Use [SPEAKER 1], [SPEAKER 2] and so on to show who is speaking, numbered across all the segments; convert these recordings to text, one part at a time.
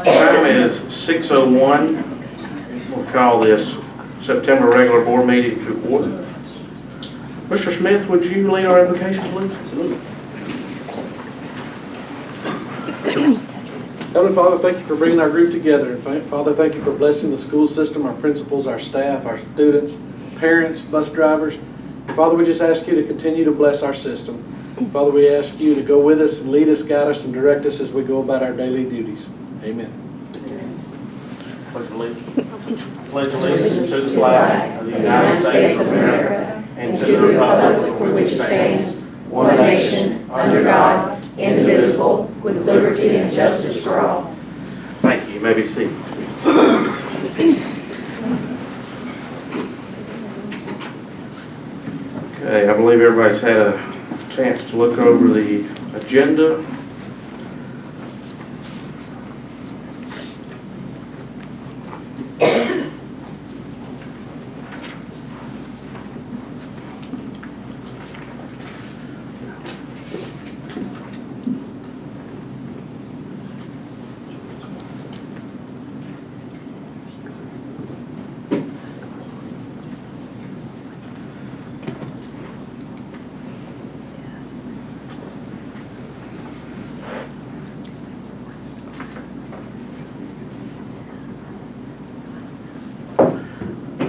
[SPEAKER 1] Time is 6:01. We'll call this September regular board meeting to order. Mr. Smith, would you lead our invocation, please?
[SPEAKER 2] Absolutely. Heavenly Father, thank you for bringing our group together. And Father, thank you for blessing the school system, our principals, our staff, our students, parents, bus drivers. And Father, we just ask you to continue to bless our system. Father, we ask you to go with us and lead us, guide us, and direct us as we go about our daily duties. Amen.
[SPEAKER 1] Pledge allegiance. Pledge allegiance to the flag of the United States of America and to the republic for which it stands, one nation, under God, indivisible, with liberty and justice for all. Thank you. You may be seated. Okay, I believe everybody's had a chance to look over the agenda.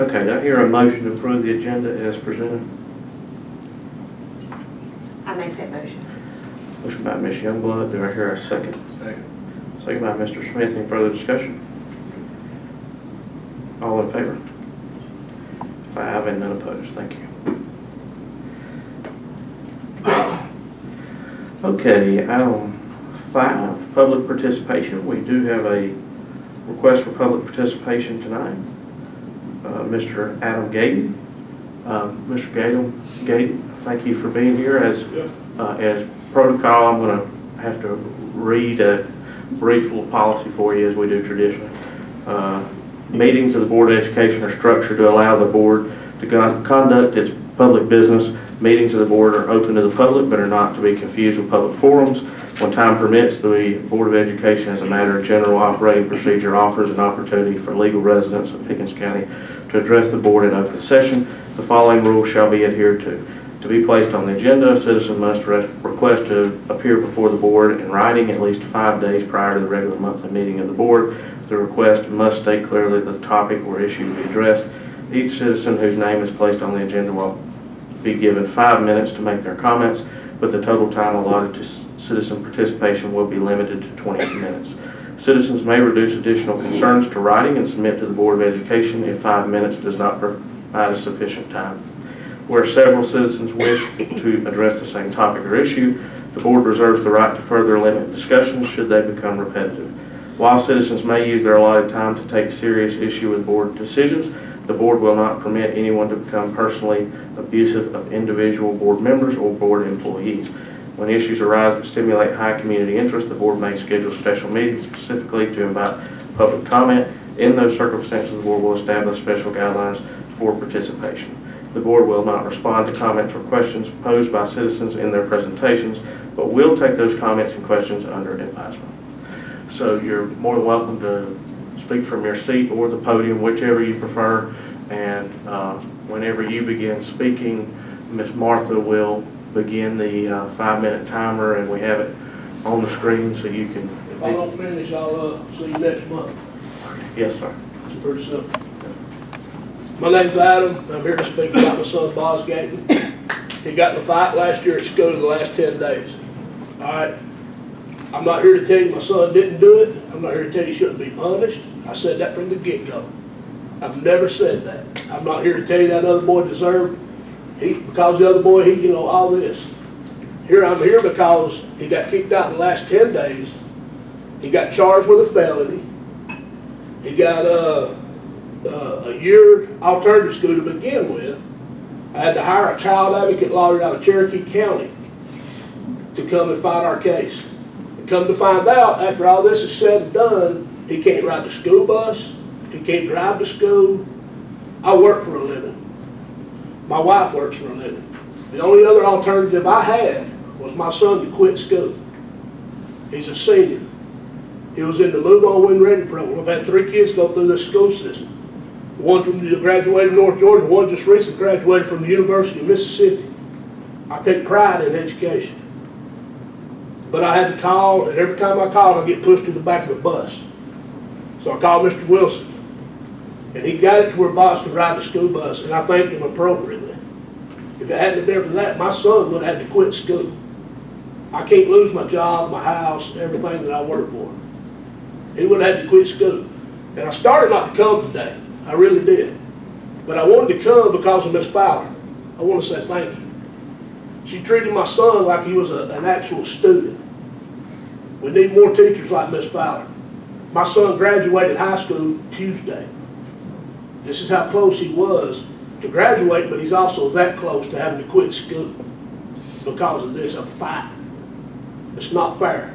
[SPEAKER 1] Okay, do I hear a motion to approve the agenda as presented?
[SPEAKER 3] I make that motion.
[SPEAKER 1] Motion by Ms. Youngblood. Do I hear a second?
[SPEAKER 2] Second.
[SPEAKER 1] Second by Mr. Smith. Any further discussion? All in favor? 5 and none opposed. Thank you. Okay, item 5, public participation. We do have a request for public participation tonight. Mr. Adam Gayton. Mr. Gayton, thank you for being here. As protocol, I'm going to have to read a brief little policy for you as we do traditionally. Meetings of the Board of Education are structured to allow the board to conduct its public business. Meetings of the board are open to the public but are not to be confused with public forums. When time permits, the Board of Education, as a matter of general operating procedure, offers an opportunity for legal residents of Pickens County to address the board in open session. The following rules shall be adhered to. To be placed on the agenda, a citizen must request to appear before the board in writing at least 5 days prior to the regular monthly meeting of the board. The request must state clearly the topic or issue to be addressed. Each citizen whose name is placed on the agenda will be given 5 minutes to make their comments, but the total time allotted to citizen participation will be limited to 20 minutes. Citizens may reduce additional concerns to writing and submit to the Board of Education if 5 minutes does not provide sufficient time. Where several citizens wish to address the same topic or issue, the board reserves the right to further limit discussions should they become repetitive. While citizens may use their allotted time to take serious issue with board decisions, the board will not permit anyone to become personally abusive of individual board members or board employees. When issues arise that stimulate high community interest, the board may schedule special meetings specifically to invite public comment. In those circumstances, the board will establish special guidelines for participation. The board will not respond to comments or questions posed by citizens in their presentations, but will take those comments and questions under advisement. So you're more than welcome to speak from your seat or the podium, whichever you prefer. And whenever you begin speaking, Ms. Martha will begin the 5-minute timer, and we have it on the screen so you can.
[SPEAKER 4] If I don't finish, I'll see you next month.
[SPEAKER 1] Yes, sir.
[SPEAKER 4] It's pretty simple. My name's Adam. I'm here to speak about my son, Boz Gayton. He got in a fight last year at school the last 10 days. All right? I'm not here to tell you my son didn't do it. I'm not here to tell you he shouldn't be punished. I said that from the get-go. I've never said that. I'm not here to tell you that other boy deserved because the other boy, all this. I'm here because he got kicked out in the last 10 days. He got charged with a felony. He got a year alternative school to begin with. I had to hire a child advocate lawyer out of Cherokee County to come and fight our case. And come to find out, after all this is said and done, he can't ride the school bus. He can't drive to school. I work for a living. My wife works for a living. The only other alternative I had was my son to quit school. He's a senior. He was in the Move On Win Ready program. I've had 3 kids go through this school system. One from graduated North Georgia, one just recently graduated from the University of Mississippi. I take pride in education. But I had to call, and every time I called, I get pushed to the back of the bus. So I called Mr. Wilson, and he got it to where Boss could ride the school bus, and I thanked him appropriately. If it hadn't been for that, my son would have had to quit school. I can't lose my job, my house, everything that I work for. He would have had to quit school. And I started not to come today. I really did. But I wanted to come because of Miss Fowler. I want to say thank you. She treated my son like he was an actual student. We need more teachers like Miss Fowler. My son graduated high school Tuesday. This is how close he was to graduate, but he's also that close to having to quit school because of this. A fight. It's not fair.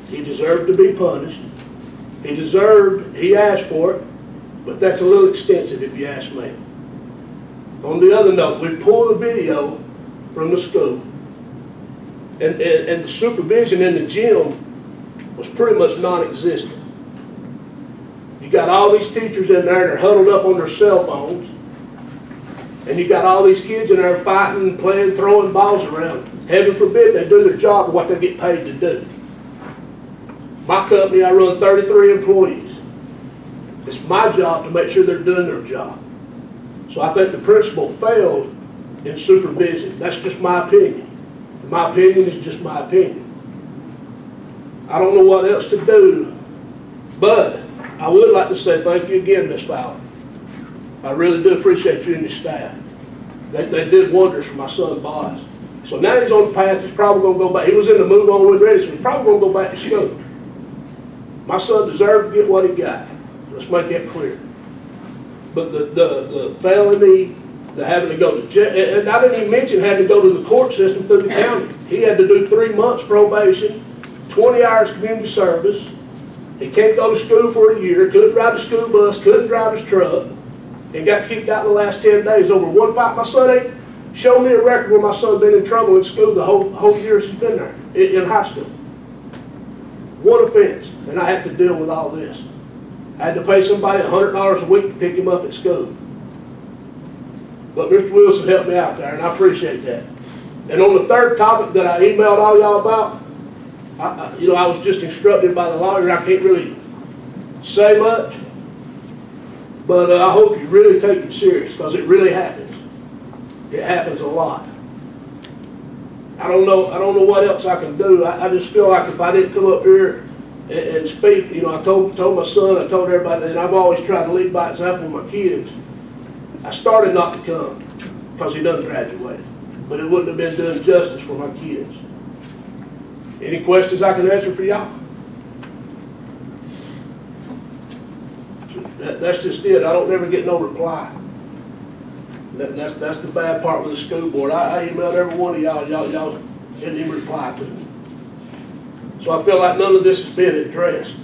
[SPEAKER 4] He deserved to be punished. He asked for it, but that's a little extensive if you ask me. On the other note, we pulled the video from the school, and the supervision in the gym was pretty much non-existent. You got all these teachers in there, they're huddled up on their cell phones, and you got all these kids in there fighting, playing, throwing balls around. Heaven forbid they do their job of what they get paid to do. My company, I run 33 employees. It's my job to make sure they're doing their job. So I think the principal failed in supervision. That's just my opinion. My opinion is just my opinion. I don't know what else to do, but I would like to say thank you again, Ms. Fowler. I really do appreciate you and your staff. They did wonders for my son, Boz. So now he's on the path, he's probably going to go back. He was in the Move On Win Ready, so he's probably going to go back to school. My son deserved to get what he got. Let's make that clear. But the felony, the having to go to jail, and I didn't even mention having to go to the court system through the county. He had to do 3 months probation, 20 hours community service. He can't go to school for a year, couldn't ride the school bus, couldn't drive his truck, and got kicked out in the last 10 days over one fight. My son ain't shown me a record where my son been in trouble in school the whole year he's been there, in high school. One offense, and I had to deal with all this. I had to pay somebody $100 a week to pick him up at school. But Mr. Wilson helped me out there, and I appreciate that. And on the third topic that I emailed all y'all about, I was just instructed by the lawyer. I can't really say much, but I hope you really take it serious, because it really happens. It happens a lot. I don't know what else I can do. I just feel like if I didn't come up here and speak, I told my son, I told everybody, and I've always tried to lead by example with my kids. I started not to come because he done graduated, but it wouldn't have been doing justice for my kids. Any questions I can answer for y'all? That's just it. I don't never get no reply. That's the bad part with the school board. I emailed every one of y'all. Y'all didn't even reply to me. So I feel like none of this has been addressed.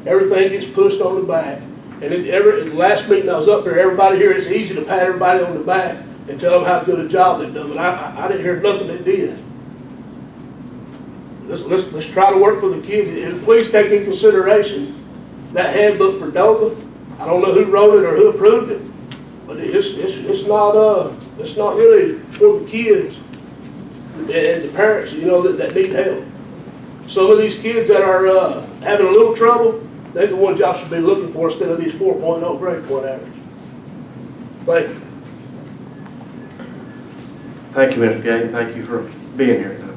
[SPEAKER 4] Everything gets pushed on the back. And in the last meeting I was up there, everybody here, it's easy to pat everybody on the back and tell them how good a job they've done. But I didn't hear nothing that did. Let's try to work for the kids. And please take in consideration that handbook for Dover. I don't know who wrote it or who approved it, but it's not really for the kids and the parents, that need help. Some of these kids that are having a little trouble, they're the ones y'all should be looking for instead of these 4.0 grade point average. Thank you.
[SPEAKER 1] Thank you, Mr. Gay. Thank you for being here tonight.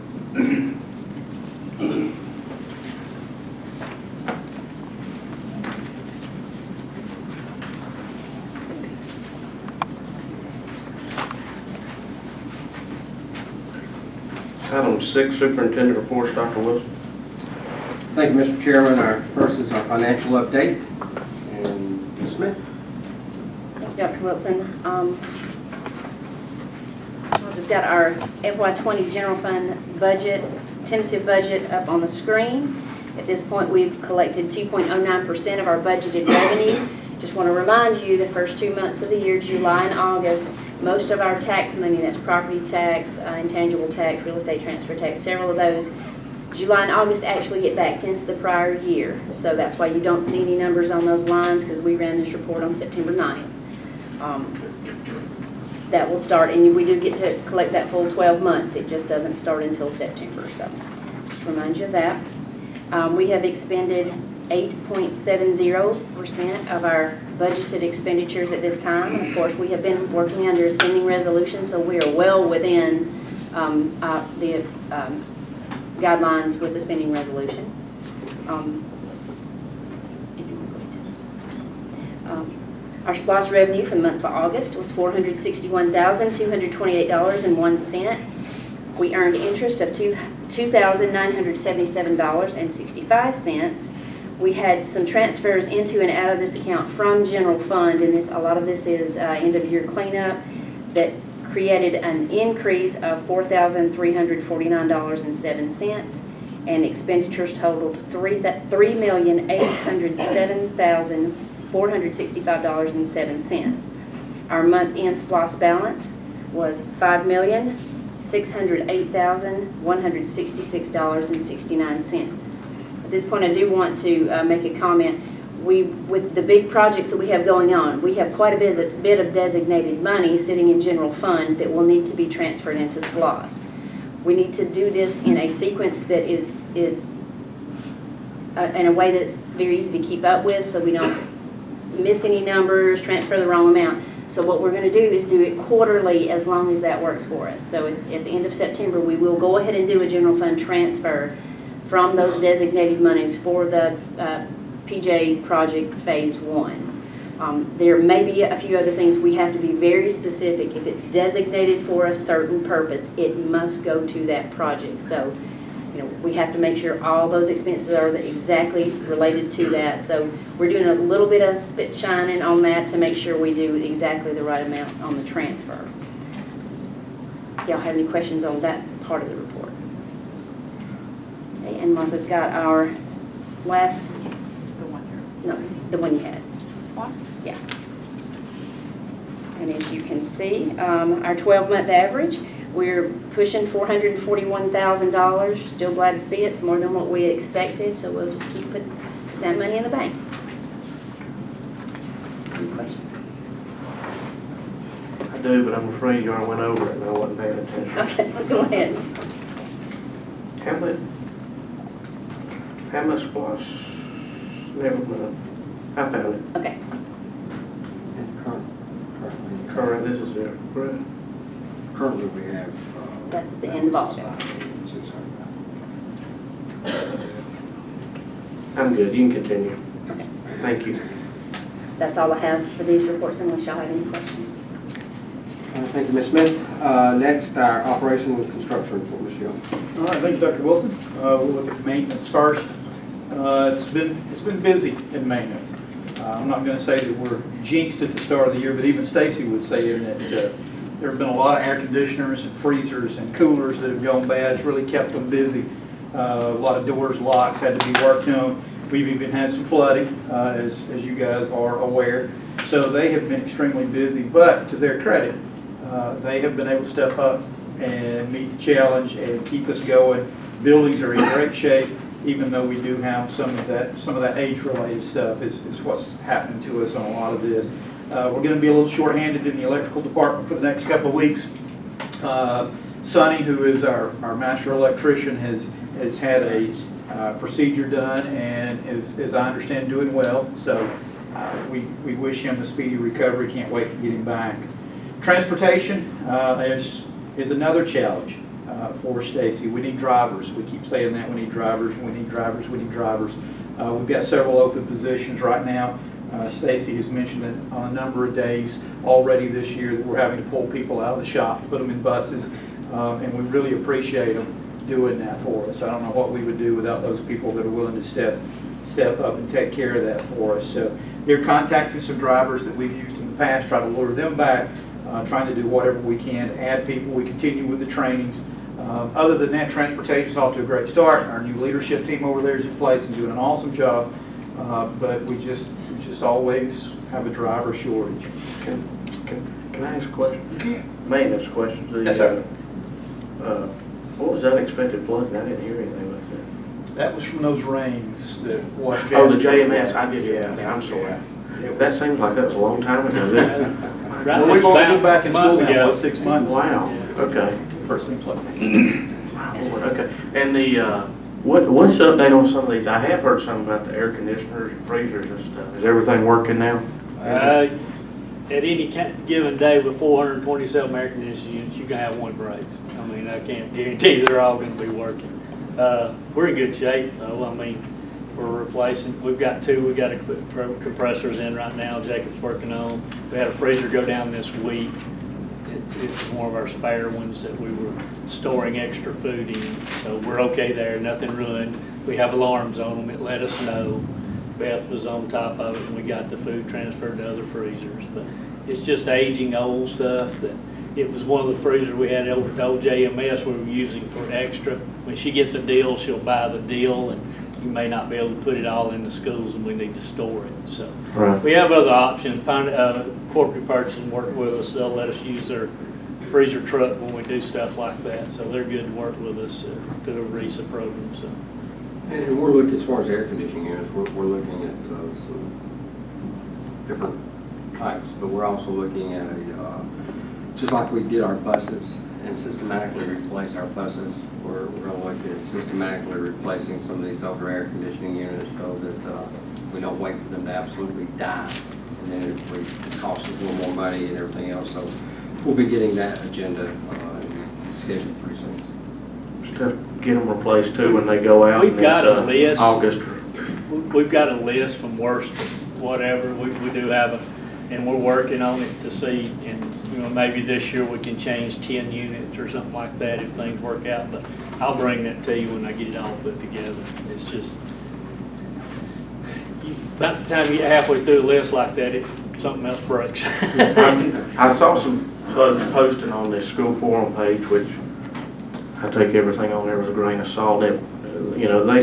[SPEAKER 1] Item 6, Superintendent Reports, Dr. Wilson.
[SPEAKER 3] Thank you, Mr. Chairman. Our first is our financial update. And Ms. Smith.
[SPEAKER 5] Thank you, Dr. Wilson. I've just got our FY20 general fund budget, tentative budget up on the screen. At this point, we've collected 2.09% of our budgeted revenue. Just want to remind you, the first 2 months of the year, July and August, most of our tax money, that's property tax, intangible tax, real estate transfer tax, several of those, July and August actually get backed into the prior year. So that's why you don't see any numbers on those lines, because we ran this report on September 9th. That will start, and we do get to collect that full 12 months. It just doesn't start until September, so just remind you of that. We have expended 8.70% of our budgeted expenditures at this time. And of course, we have been working under a spending resolution, so we are well within the guidelines with the spending resolution. Our SPOS revenue for the month of August was $461,228.01. We earned interest of $2,977.65. We had some transfers into and out of this account from general fund, and a lot of this is end of year cleanup that created an increase of $4,349.07, and expenditures totaled $3,807,465.07. Our month-end SPOS balance was $5,608,166.69. At this point, I do want to make a comment. With the big projects that we have going on, we have quite a bit of designated money sitting in general fund that will need to be transferred into SPOS. We need to do this in a sequence that is in a way that's very easy to keep up with, so we don't miss any numbers, transfer the wrong amount. So what we're going to do is do it quarterly, as long as that works for us. So at the end of September, we will go ahead and do a general fund transfer from those designated monies for the PJ project phase 1. There may be a few other things. We have to be very specific. If it's designated for a certain purpose, it must go to that project. So, we have to make sure all those expenses are exactly related to that. So we're doing a little bit of spit shining on that to make sure we do exactly the right amount on the transfer. Y'all have any questions on that part of the report? Okay, and Martha's got our last, the one you had. Yeah. And as you can see, our 12-month average, we're pushing $441,000. Still glad to see it. It's more than what we had expected, so we'll just keep putting that money in the bank. Any questions?
[SPEAKER 1] I do, but I'm afraid you already went over it and I wasn't paying attention.
[SPEAKER 5] Okay, go ahead.
[SPEAKER 1] How much SPOS? Never mind. I found it.
[SPEAKER 5] Okay.
[SPEAKER 1] Current, this is it. Right.
[SPEAKER 3] Currently, we have.
[SPEAKER 5] That's at the end of August.
[SPEAKER 1] I'm good. You can continue.
[SPEAKER 5] Okay.
[SPEAKER 1] Thank you.
[SPEAKER 5] That's all I have for these reports, unless y'all have any questions.
[SPEAKER 3] Thank you, Ms. Smith. Next, our operational and construction report, Ms. Young.
[SPEAKER 6] All right, thank you, Dr. Wilson. We'll look at maintenance first. It's been busy in maintenance. I'm not going to say that we're jinxed at the start of the year, but even Stacy was saying that there have been a lot of air conditioners and freezers and coolers that have gone bad. It's really kept them busy. A lot of doors, locks had to be worked on. We've even had some flooding, as you guys are aware. So they have been extremely busy, but to their credit, they have been able to step up and meet the challenge and keep us going. Buildings are in great shape, even though we do have some of that age-related stuff is what's happening to us on a lot of this. We're going to be a little short-handed in the electrical department for the next couple of weeks. Sonny, who is our master electrician, has had a procedure done and is, as I understand, doing well. So we wish him a speedy recovery. Can't wait to get him back. Transportation is another challenge for Stacy. We need drivers. We keep saying that. We need drivers. We need drivers. We need drivers. We've got several open positions right now. Stacy has mentioned that on a number of days already this year that we're having to pull people out of the shop to put them in buses, and we really appreciate them doing that for us. I don't know what we would do without those people that are willing to step up and take care of that for us. So they're contacting some drivers that we've used in the past, try to lure them back, trying to do whatever we can to add people. We continue with the trainings. Other than that, transportation is off to a great start. Our new leadership team over there is in place and doing an awesome job, but we just always have a driver shortage.
[SPEAKER 1] Can I ask a question?
[SPEAKER 6] You can.
[SPEAKER 1] Maintenance question.
[SPEAKER 6] Yes, sir.
[SPEAKER 1] What was unexpected flooding? I didn't hear anything like that.
[SPEAKER 6] That was from those rains that washed.
[SPEAKER 1] Oh, the
[SPEAKER 6] Jasper.
[SPEAKER 1] JMS, I did,
[SPEAKER 6] Yeah.
[SPEAKER 1] yeah, I'm sorry.
[SPEAKER 6] It
[SPEAKER 1] That
[SPEAKER 6] was-
[SPEAKER 1] seems like that was a long time ago, didn't it?
[SPEAKER 6] Well, we've only been back in
[SPEAKER 7] Month
[SPEAKER 6] school now,
[SPEAKER 7] ago.
[SPEAKER 6] what, 6 months?
[SPEAKER 1] Wow, okay.
[SPEAKER 6] Or seems like.
[SPEAKER 1] Wow, Lord, okay. And what's the update on some of these? I have heard something about the air conditioners and freezers and stuff. Is everything working now?
[SPEAKER 7] At any given day with 427 air conditioning units, you can have one break. I mean, I can't guarantee they're all going to be working. We're in good shape, though. I mean, we're replacing, we've got two, we got compressors in right now, Jacob's working on. We had a freezer go down this week. It's one of our spare ones that we were storing extra food in, so we're okay there, nothing ruined. We have alarms on them, it let us know. Beth was on top of it, and we got the food transferred to other freezers, but it's just aging old stuff that, it was one of the freezers we had over at the old JMS we were using for extra. When she gets a deal, she'll buy the deal, and you may not be able to put it all in the schools, and we need to store it, so.
[SPEAKER 1] Right.
[SPEAKER 7] We have other options. Corporate purchasing work with us. They'll let us use their freezer truck when we do stuff like that. So they're good to work with us through the RESA program. So.
[SPEAKER 3] And we're looking, as far as air conditioning units, we're looking at some different types, but we're also looking at just like we did our buses and systematically replace our buses, we're going to look at systematically replacing some of these older air conditioning units so that we don't wait for them to absolutely die. And then it costs us a little more money and everything else. So we'll be getting that agenda scheduled pretty soon.
[SPEAKER 1] Stuff, get them replaced too when they go out.
[SPEAKER 7] We've
[SPEAKER 1] and
[SPEAKER 7] got
[SPEAKER 1] it's,
[SPEAKER 7] a list.
[SPEAKER 1] August.
[SPEAKER 7] We've got a list from worst to whatever. We do have and we're working on it to see, and maybe this year we can change 10 units or something like that if things work out. But I'll bring that to you when I get it all put together. It's just about the time you get halfway through the list like that, something else breaks.
[SPEAKER 1] I saw some folks posting on the school forum page, which I take everything on there with a grain of salt. They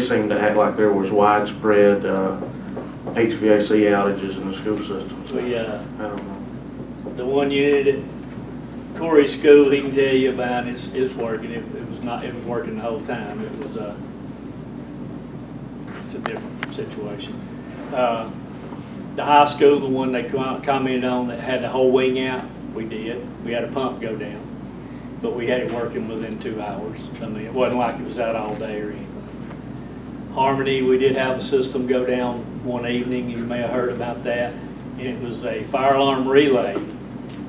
[SPEAKER 1] seem to act like there was widespread HVAC outages in the school system. So,
[SPEAKER 7] We,
[SPEAKER 1] I don't know.
[SPEAKER 7] the one unit at Corey's school, he can tell you about it's working. It was working the whole time. It's a different situation. The high school, the one they commented on that had the whole wing out, we did. We had a pump go down, but we had it working within 2 hours. I mean, it wasn't like it was out all day or anything. Harmony, we did have a system go down one evening. You may have heard about that. And it was a fire alarm relay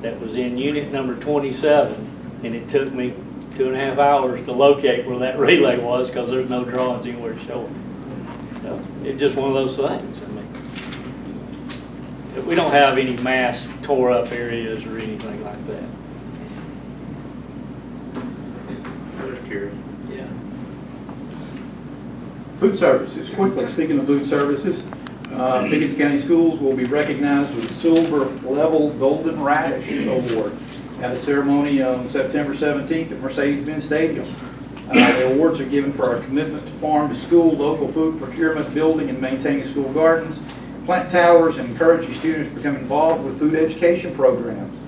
[SPEAKER 7] that was in unit number 27, and it took me 2.5 hours to locate where that relay was because there's no drawings anywhere to show it. So it's just one of those things. I mean, we don't have any mass tore up areas or anything like that.
[SPEAKER 1] I'm just curious.
[SPEAKER 7] Yeah.
[SPEAKER 6] Food services, quickly, speaking of food services, Pickens County Schools will be recognized with the Silver Level Golden Radish Award at a ceremony on September 17th at Mercedes-Benz Stadium. The awards are given for our commitment to farm to school, local food procurement, building and maintaining school gardens, plant towers, and encouraging students to become involved with food education programs.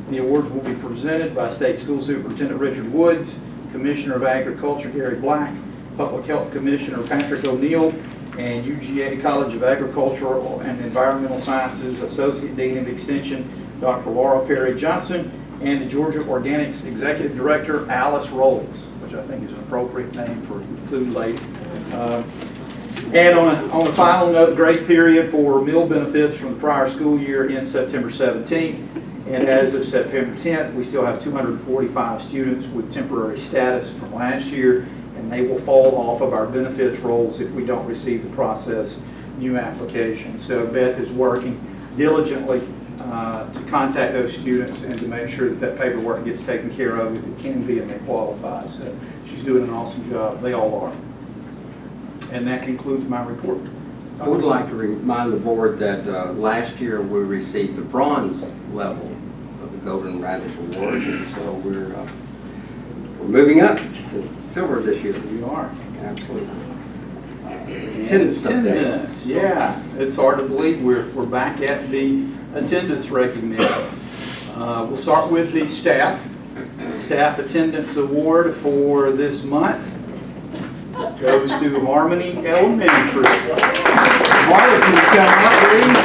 [SPEAKER 6] The awards will be presented by State School Superintendent Richard Woods, Commissioner of Agriculture Gary Black, Public Health Commissioner Patrick O'Neill, and UGA College of Agricultural and Environmental Sciences Associate Dean of Extension Dr. Laura Perry Johnson, and the Georgia Organics Executive Director Alice Rolls, which I think is an appropriate name for food lady. And on a final note, grace period for meal benefits from the prior school year ends September 17th. And as of September 10th, we still have 245 students with temporary status from last year, and they will fall off of our benefits rolls if we don't receive the process new applications. So Beth is working diligently to contact those students and to make sure that that paperwork gets taken care of if it can be and they qualify. So she's doing an awesome job. They all are. And that concludes my report.
[SPEAKER 3] I would like to remind the board that last year we received the bronze level of the Golden Radish Award, and so we're moving up to silver this year.
[SPEAKER 6] We are.
[SPEAKER 3] Absolutely.
[SPEAKER 6] 10 minutes, yeah. It's hard to believe we're back at the attendance recognitions. We'll start with the staff attendance award for this month. goes to Harmony Elementary. Marla, if you would come up, please.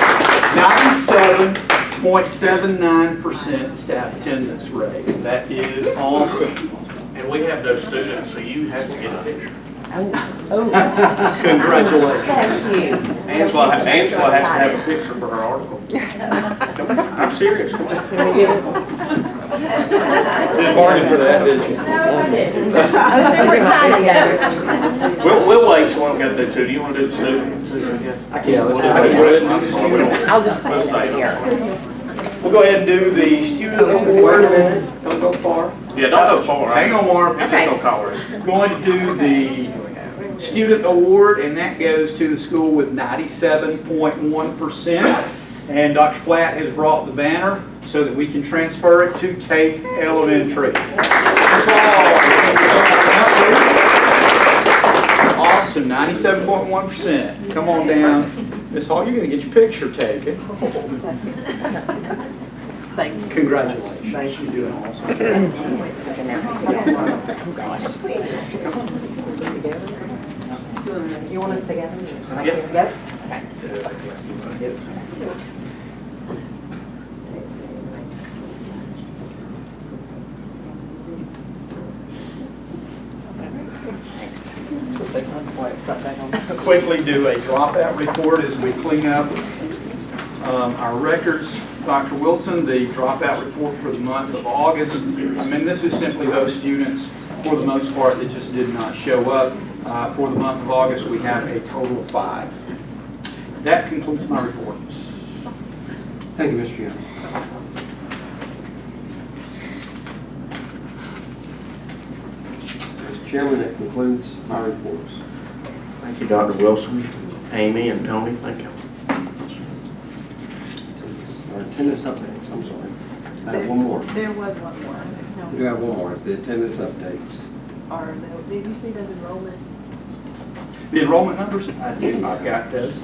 [SPEAKER 6] 97.79% staff attendance rate. That is awesome.
[SPEAKER 1] And we have those students, so you have to get a picture.
[SPEAKER 6] Congratulations.
[SPEAKER 8] Thank you.
[SPEAKER 1] Angela has to have a picture for her article. I'm serious. Come on.
[SPEAKER 6] Didn't bargain for that, did you?
[SPEAKER 8] I was super excited though.
[SPEAKER 1] We'll wait till I'm got that too. Do you want to do the student again?
[SPEAKER 6] I can, let's go ahead and do the student.
[SPEAKER 8] I'll just say it here.
[SPEAKER 6] We'll go ahead and do the student award.
[SPEAKER 3] Don't go far.
[SPEAKER 1] Yeah, don't go far.
[SPEAKER 6] Hang on, Mark.
[SPEAKER 1] Just don't call her.
[SPEAKER 6] Going to do the student award, and that goes to the school with 97.1%. And Dr. Flatt has brought the banner so that we can transfer it to Tate Elementary. Awesome, 97.1%. Come on down. Miss Hall, you're going to get your picture taken.
[SPEAKER 8] Thank you.
[SPEAKER 6] Congratulations.
[SPEAKER 8] Thank you.
[SPEAKER 6] You're doing an awesome job.
[SPEAKER 8] You want us together?
[SPEAKER 1] Yep.
[SPEAKER 8] Yep. Okay.
[SPEAKER 6] Quickly do a dropout report as we clean up our records. Dr. Wilson, the dropout report for the month of August. I mean, this is simply those students, for the most part, that just did not show up. For the month of August, we have a total of 5. That concludes my reports.
[SPEAKER 3] Thank you, Mr. Young. Mr. Chairman, that concludes my reports.
[SPEAKER 1] Thank you, Dr. Wilson, Amy, and Tony. Thank you.
[SPEAKER 3] Our attendance updates, I'm sorry. I have one more.
[SPEAKER 9] There was one more.
[SPEAKER 3] We do have one more. It's the attendance updates.
[SPEAKER 9] Did you see that enrollment?
[SPEAKER 6] The enrollment numbers? I did. I've got those.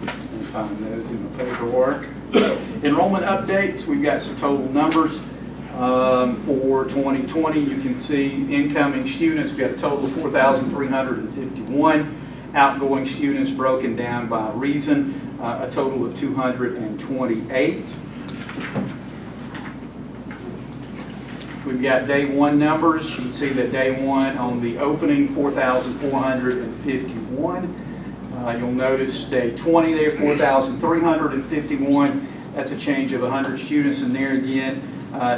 [SPEAKER 6] I'll find those in the paperwork. Enrollment updates, we've got some total numbers. For 2020, you can see incoming students, we got a total of 4,351. Outgoing students broken down by reason, a total of 228. We've got day one numbers. You can see that day one on the opening, 4,451. You'll notice day 20 there, 4,351. That's a change of 100 students in there again,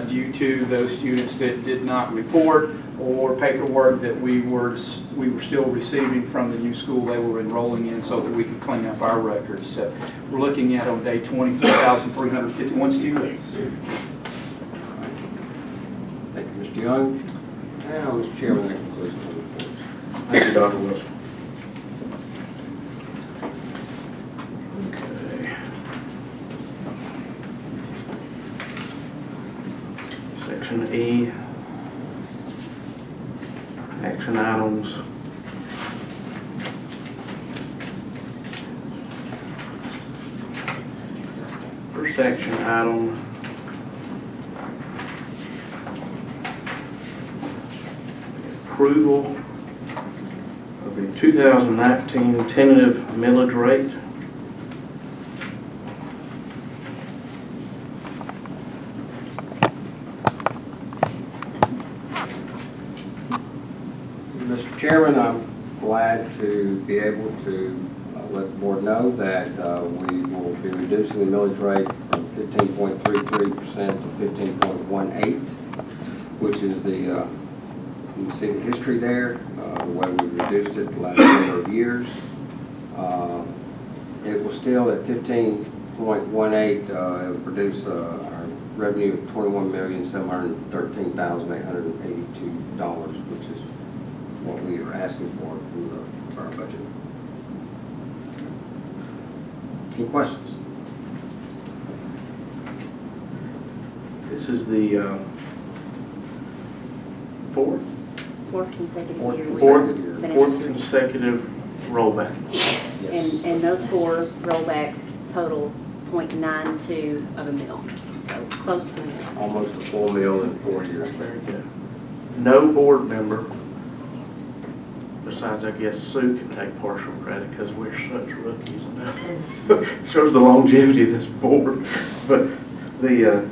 [SPEAKER 6] due to those students that did not report or paperwork that we were still receiving from the new school they were enrolling in, so that we could clean up our records. So we're looking at on day 20, 4,351 students.
[SPEAKER 3] Thank you, Mr. Young. Now, Mr. Chairman, that concludes my reports.
[SPEAKER 1] Thank you, Dr. Wilson. Okay. Section E, action items. First action item, approval of the 2019 tentative millage rate.
[SPEAKER 3] Mr. Chairman, I'm glad to be able to let the board know that we will be reducing the millage rate from 15.33% to 15.18%, which is the, you can see the history there, the way we reduced it the last number of years. It was still at 15.18, it will produce our revenue of $21,713,882, which is what we are asking for from our budget. Any questions?
[SPEAKER 1] This is the fourth
[SPEAKER 5] consecutive year.
[SPEAKER 1] Fourth consecutive rollback.
[SPEAKER 5] And those 4 rollbacks total 0.92 of a mil, so close to a mil.
[SPEAKER 3] Almost a full meal in 4 years.
[SPEAKER 1] Very good. No board member Besides, I guess Sue can take partial credit because we're such rookies now. Shows the longevity of this board. But the,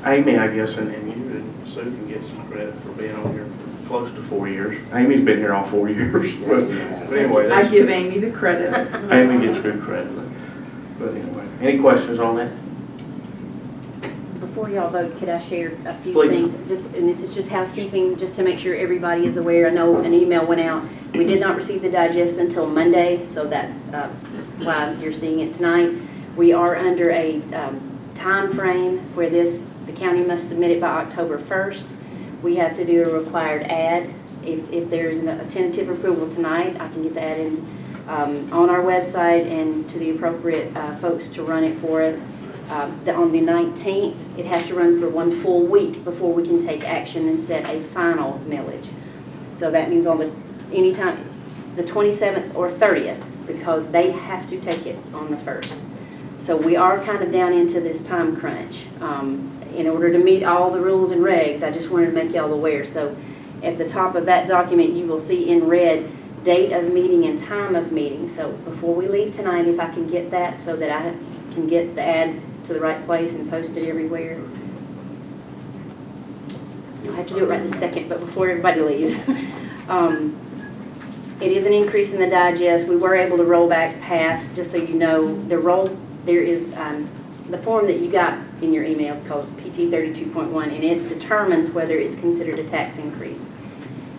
[SPEAKER 1] Amy, I guess, and you and Sue can get some credit for being on here for close to 4 years. Amy's been here all 4 years. But anyway,
[SPEAKER 9] I
[SPEAKER 1] that's,
[SPEAKER 9] give Amy the credit.
[SPEAKER 1] Amy gets good credit. But anyway, any questions on that?
[SPEAKER 5] Before y'all vote, could I share a few
[SPEAKER 1] Please.
[SPEAKER 5] things? And this is just housekeeping, just to make sure everybody is aware. I know an email went out. We did not receive the digest until Monday, so that's why you're seeing it tonight. We are under a time frame where the county must submit it by October 1st. We have to do a required ad. If there's a tentative approval tonight, I can get the ad in on our website and to the appropriate folks to run it for us. On the 19th, it has to run for 1 full week before we can take action and set a final millage. So that means on anytime, the 27th or 30th, because they have to take it on the 1st. So we are kind of down into this time crunch. In order to meet all the rules and regs, I just wanted to make y'all aware. So at the top of that document, you will see in red date of meeting and time of meeting. So before we leave tonight, if I can get that so that I can get the ad to the right place and post it everywhere. I have to do it right this second, but before everybody leaves. It is an increase in the digest. We were able to roll back past, just so you know, there is the form that you got in your emails called PT 32.1, and it determines whether it's considered a tax increase.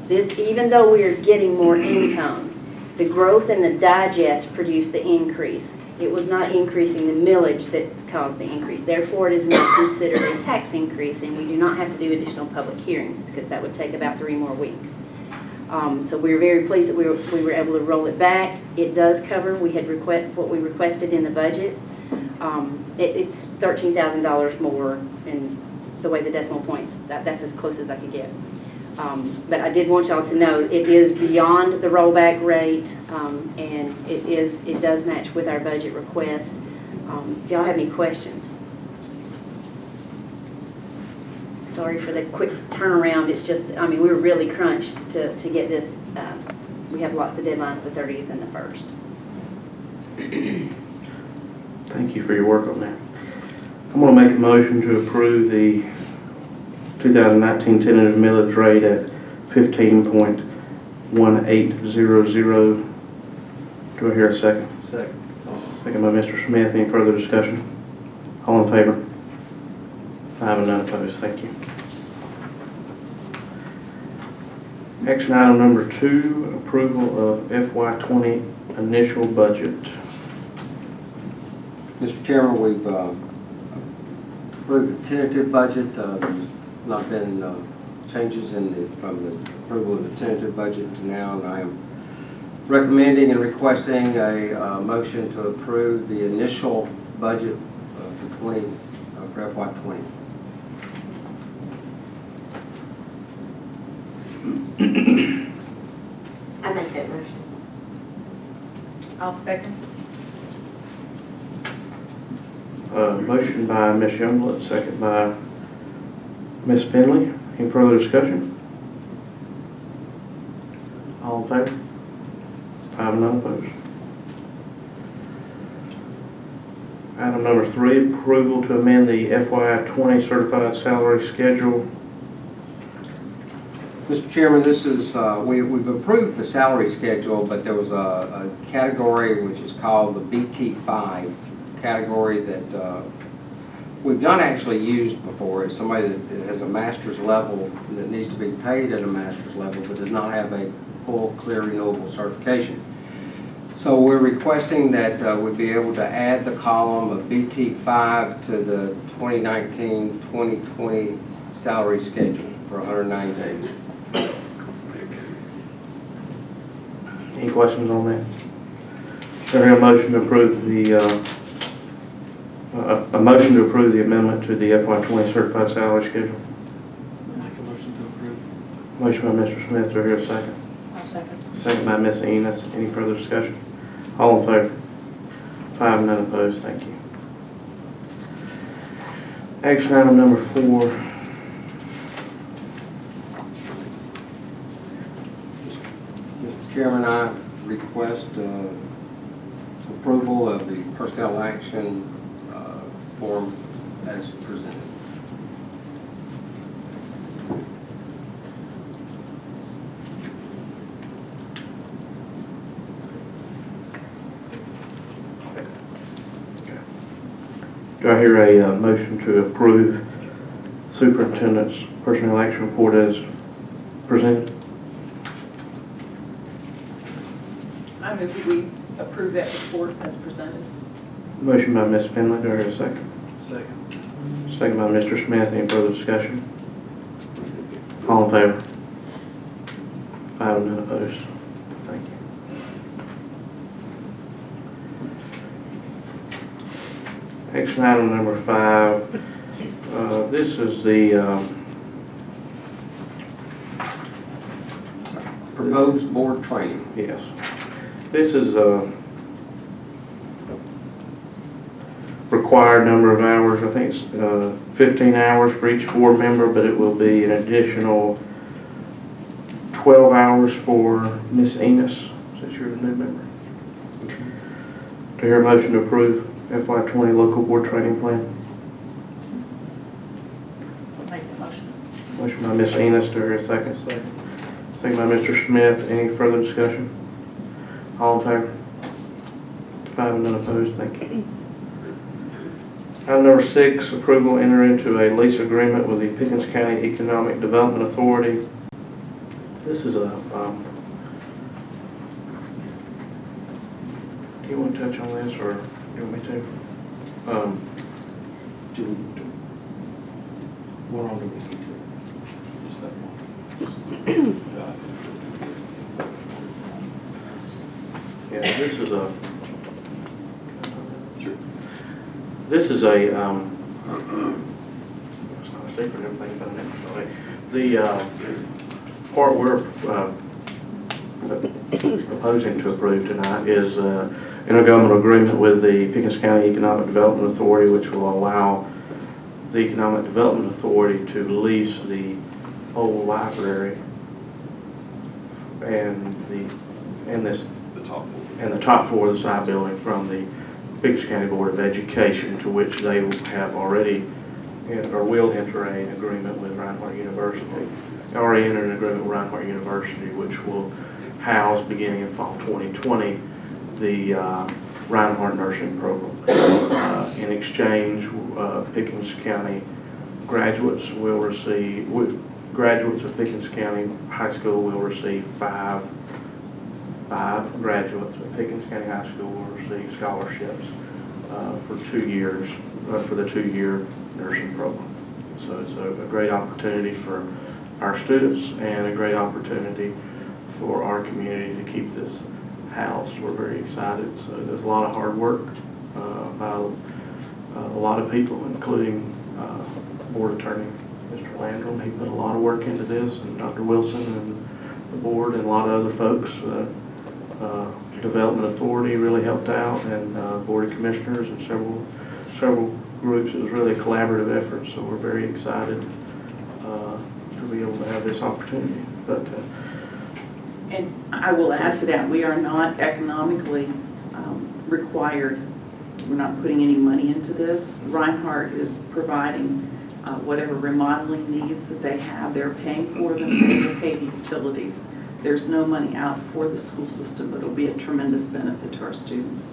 [SPEAKER 5] This, even though we are getting more income, the growth in the digest produced the increase. It was not increasing the millage that caused the increase. Therefore, it is not considered a tax increase, and we do not have to do additional public hearings because that would take about 3 more weeks. So we were very pleased that we were able to roll it back. It does cover, we had what we requested in the budget. It's $13,000 more in the way the decimal points, that's as close as I could get. But I did want y'all to know it is beyond the rollback rate, and it does match with our budget request. Do y'all have any questions? Sorry for the quick turnaround. It's just, I mean, we were really crunched to get this. We have lots of deadlines, the 30th and the 1st.
[SPEAKER 1] Thank you for your work on that. I'm going to make a motion to approve the 2019 tentative millage rate at 15.1800. Do I hear a second?
[SPEAKER 3] Second.
[SPEAKER 1] Second by Mr. Smith. Any further discussion? All in favor? 5 and none opposed. Thank you. Action item number 2, approval of FY20 initial budget.
[SPEAKER 3] Mr. Chairman, we've approved the tentative budget. There's not been changes from the approval of the tentative budget to now, and I am recommending and requesting a motion to approve the initial budget for FY20.
[SPEAKER 8] I make that motion.
[SPEAKER 9] I'll second.
[SPEAKER 1] Motion by Ms. Youngblood, second by Ms. Finley. Any further discussion? All in favor? 5 and none opposed. Item number 3, approval to amend the FY20 certified salary schedule.
[SPEAKER 3] Mr. Chairman, this is, we've approved the salary schedule, but there was a category which is called the BT5 category that we've not actually used before. It's somebody that has a master's level that needs to be paid at a master's level but does not have a full clear renewable certification. So we're requesting that we be able to add the column of BT5 to the 2019-2020 salary schedule for 109 days.
[SPEAKER 1] Any questions on that? Is there a motion to approve the amendment to the FY20 certified salary schedule?
[SPEAKER 2] Make a motion to approve.
[SPEAKER 1] Motion by Mr. Smith. Do I hear a second?
[SPEAKER 9] I'll second.
[SPEAKER 1] Second by Ms. Enos. Any further discussion? All in favor? 5 and none opposed. Thank you. Action item number 4.
[SPEAKER 3] Mr. Chairman, I request approval of the personnel action form as presented.
[SPEAKER 1] Do I hear a motion to approve Superintendent's Personnel Action Report as presented?
[SPEAKER 9] I move that we approve that report as presented.
[SPEAKER 1] Motion by Ms. Finley, do I hear a second?
[SPEAKER 2] Second.
[SPEAKER 1] Second by Mr. Smith, any further discussion? All in favor? 5, none opposed. Thank you. Action item number 5, this is the
[SPEAKER 3] Proposed board training.
[SPEAKER 1] yes. This is a required number of hours. I think it's 15 hours for each board member, but it will be an additional 12 hours for Ms. Enos, since you're the new member. Do I hear a motion to approve FY20 local board training plan?
[SPEAKER 9] I'll make the motion.
[SPEAKER 1] Motion by Ms. Enos, do I hear a second? Second by Mr. Smith. Any further discussion? All in favor? 5 and none opposed. Thank you. Item number 6, approval to enter into a lease agreement with the Pickens County Economic Development Authority. This is a, do you want to touch on this, or do you want me to?
[SPEAKER 2] What on do we need to? Just that one.
[SPEAKER 1] Yeah, this is a,
[SPEAKER 2] Sure.
[SPEAKER 1] this is a, it's not a secret, everything's done next. The part we're proposing to approve tonight is intergovernmental agreement with the Pickens County Economic Development Authority, which will allow the Economic Development Authority to lease the old library and the top floor of the side building from the Pickens County Board of Education, to which they have already or will enter an agreement with Reinhardt University. They already entered an agreement with Reinhardt University, which will house, beginning in fall 2020, the Reinhardt nursing program. In exchange, Pickens County graduates will receive, graduates of Pickens County High School will receive five graduates of Pickens County High School will receive scholarships for 2 years, for the 2-year nursing program. So it's a great opportunity for our students and a great opportunity for our community to keep this housed. We're very excited. So there's a lot of hard work by a lot of people, including Board Attorney Mr. Landrum. He put a lot of work into this, and Dr. Wilson and the board and a lot of other folks. Development Authority really helped out, and Board of Commissioners and several groups. It was really a collaborative effort, so we're very excited to be able to have this opportunity. But
[SPEAKER 9] And I will add to that, we are not economically required. We're not putting any money into this. Reinhardt is providing whatever remodeling needs that they have. They're paying for them, they will pay the utilities. There's no money out for the school system, but it'll be a tremendous benefit to our students.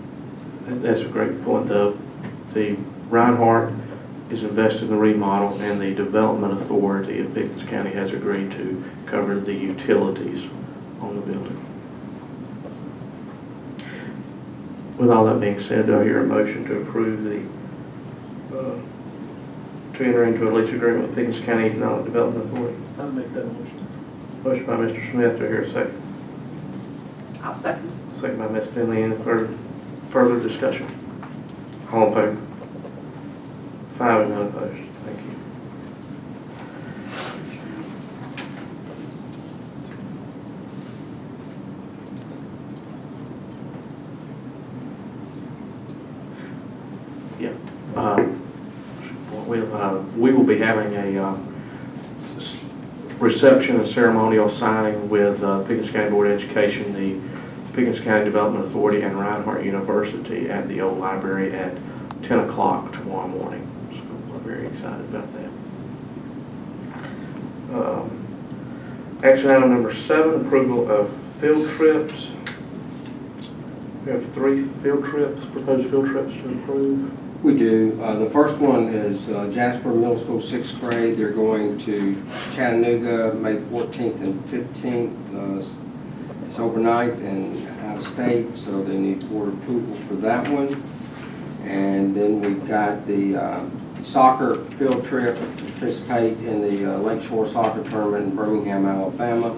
[SPEAKER 1] that's a great point. The Reinhardt is invested in the remodel, and the Development Authority of Pickens County has agreed to cover the utilities on the building. With all that being said, do I hear a motion to approve to enter into a lease agreement with Pickens County Economic Development Authority?
[SPEAKER 2] I'll make that motion.
[SPEAKER 1] Motion by Mr. Smith, do I hear a second?
[SPEAKER 9] I'll second.
[SPEAKER 1] Second by Ms. Finley. Any further discussion? All in favor? 5 and none opposed. Thank you. Yeah. We will be having a reception and ceremonial signing with Pickens County Board of Education, the Pickens County Development Authority, and Reinhardt University at the old library at 10 o'clock tomorrow morning. So we're very excited about that. Action item number 7, approval of field trips. We have 3 field trips, proposed field trips to approve.
[SPEAKER 3] We do. The first one is Jasper Middle School 6th grade. They're going to Chattanooga May 14th and 15th. It's overnight and out of state, so they need board approval for that one. And then we've got the soccer field trip to participate in the Lakeshore soccer tournament in Birmingham, Alabama.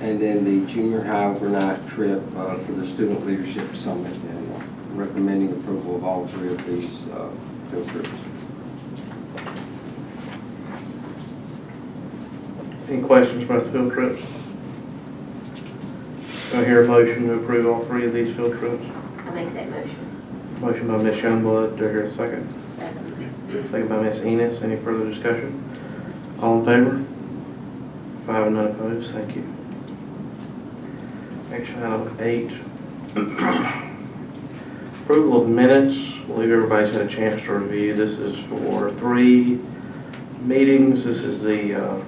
[SPEAKER 3] And then the junior high overnight trip for the Student Leadership Summit. And recommending approval of all 3 of these field trips.
[SPEAKER 1] Any questions about the field trips? Do I hear a motion to approve all 3 of these field trips?
[SPEAKER 8] I make that motion.
[SPEAKER 1] Motion by Ms. Youngblood. Do I hear a second?
[SPEAKER 8] Second.
[SPEAKER 1] Second by Ms. Enos. Any further discussion? All in favor? 5 and none opposed. Thank you. Action item 8. Approval of minutes. I believe everybody's had a chance to review. This is for 3 meetings. This is the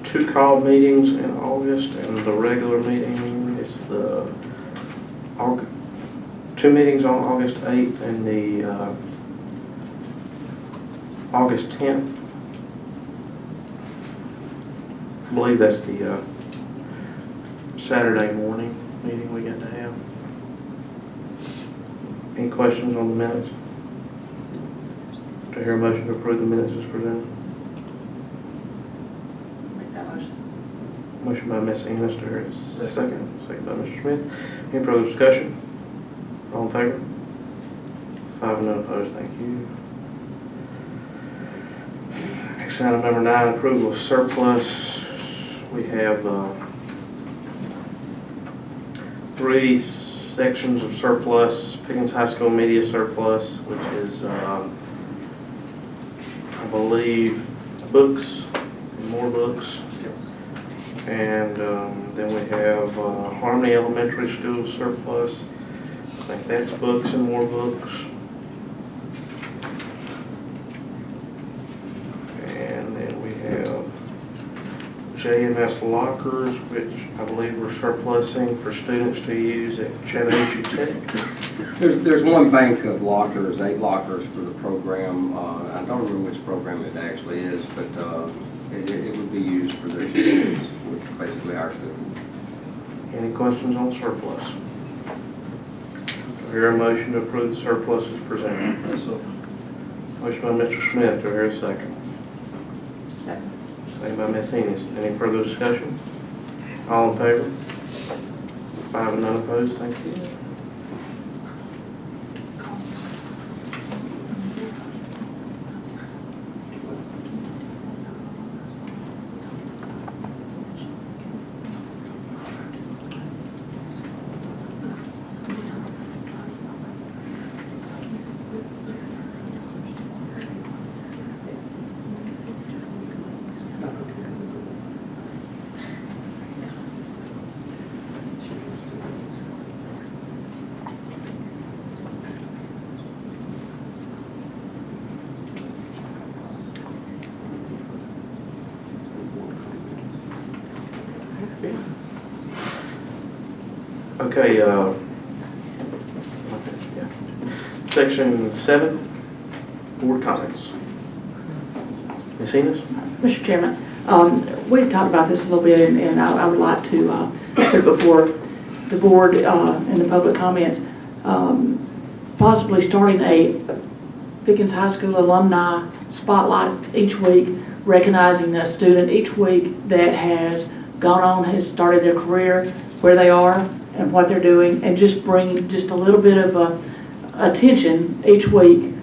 [SPEAKER 1] 2 call meetings in August and the regular meeting. It's the 2 meetings on August 8th and the August 10th. I believe that's the Saturday morning meeting we got to have. Any questions on the minutes? Do I hear a motion to approve the minutes as presented?
[SPEAKER 8] Make that motion.
[SPEAKER 1] Motion by Ms. Enos. Do I hear a second? Second by Mr. Smith. Any further discussion? All in favor? 5 and none opposed. Thank you. Action item number 9, approval of surplus. We have 3 sections of surplus. Pickens High School media surplus, which is, I believe, books, and more books. And then we have Harmony Elementary School surplus. I think that's books and more books. And then we have JMS lockers, which I believe we're surplusing for students to use at Chattanooga Tech.
[SPEAKER 3] There's one bank of lockers, 8 lockers for the program. I don't remember which program it actually is, but it would be used for their students, which is basically our students.
[SPEAKER 1] Any questions on surplus? Do I hear a motion to approve the surplus as presented? Motion by Mr. Smith. Do I hear a second?
[SPEAKER 8] Second.
[SPEAKER 1] Second by Ms. Enos. Any further discussion? All in favor? 5 and none opposed. Thank you. Okay, Section 7, board comments. Ms. Enos?
[SPEAKER 10] Mr. Chairman, we talked about this a little bit, and I would like to put it before the board and the public comments, possibly starting a Pickens High School alumni spotlight each week, recognizing a student each week that has gone on, has started their career, where they are and what they're doing, and just bring just a little bit of attention each week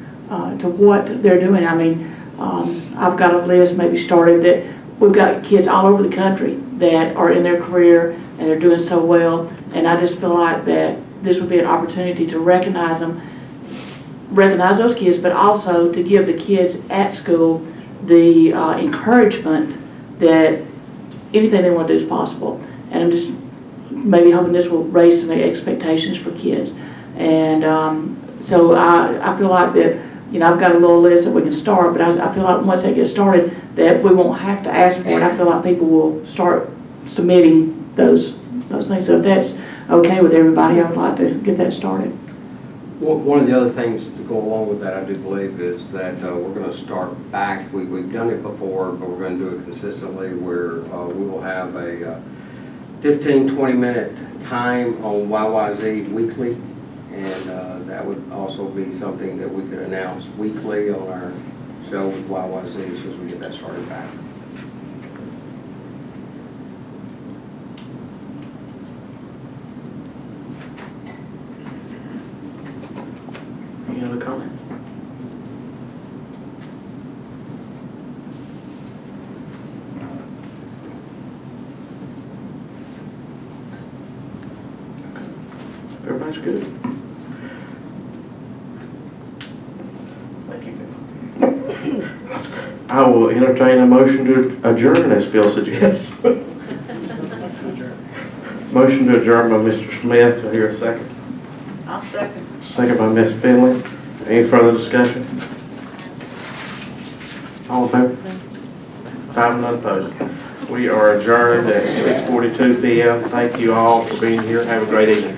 [SPEAKER 10] to what they're doing. I mean, I've got a list maybe started that we've got kids all over the country that are in their career and they're doing so well, and I just feel like that this would be an opportunity to recognize them, recognize those kids, but also to give the kids at school the encouragement that anything they want to do is possible. And I'm just maybe hoping this will raise some expectations for kids. And so I feel like that, you know, I've got a little list that we can start, but I feel like once they get started, that we won't have to ask for it. I feel like people will start submitting those things. So if that's okay with everybody, I would like to get that started.
[SPEAKER 3] One of the other things to go along with that, I do believe, is that we're going to start back. We've done it before, but we're going to do it consistently, where we will have a 15, 20-minute time on YYZ weekly, and that would also be something that we could announce weekly on our show with YYZ as soon as we get that started back.
[SPEAKER 1] Any other comments? Everybody's good? Thank you. I will entertain a motion to adjourn, as Phil suggests. Motion to adjourn by Mr. Smith. Do I hear a second?
[SPEAKER 8] I'll second.
[SPEAKER 1] Second by Ms. Finley. Any further discussion? All in favor? 5 none opposed. We are adjourned at 6:42 p.m. Thank you all for being here. Have a great evening.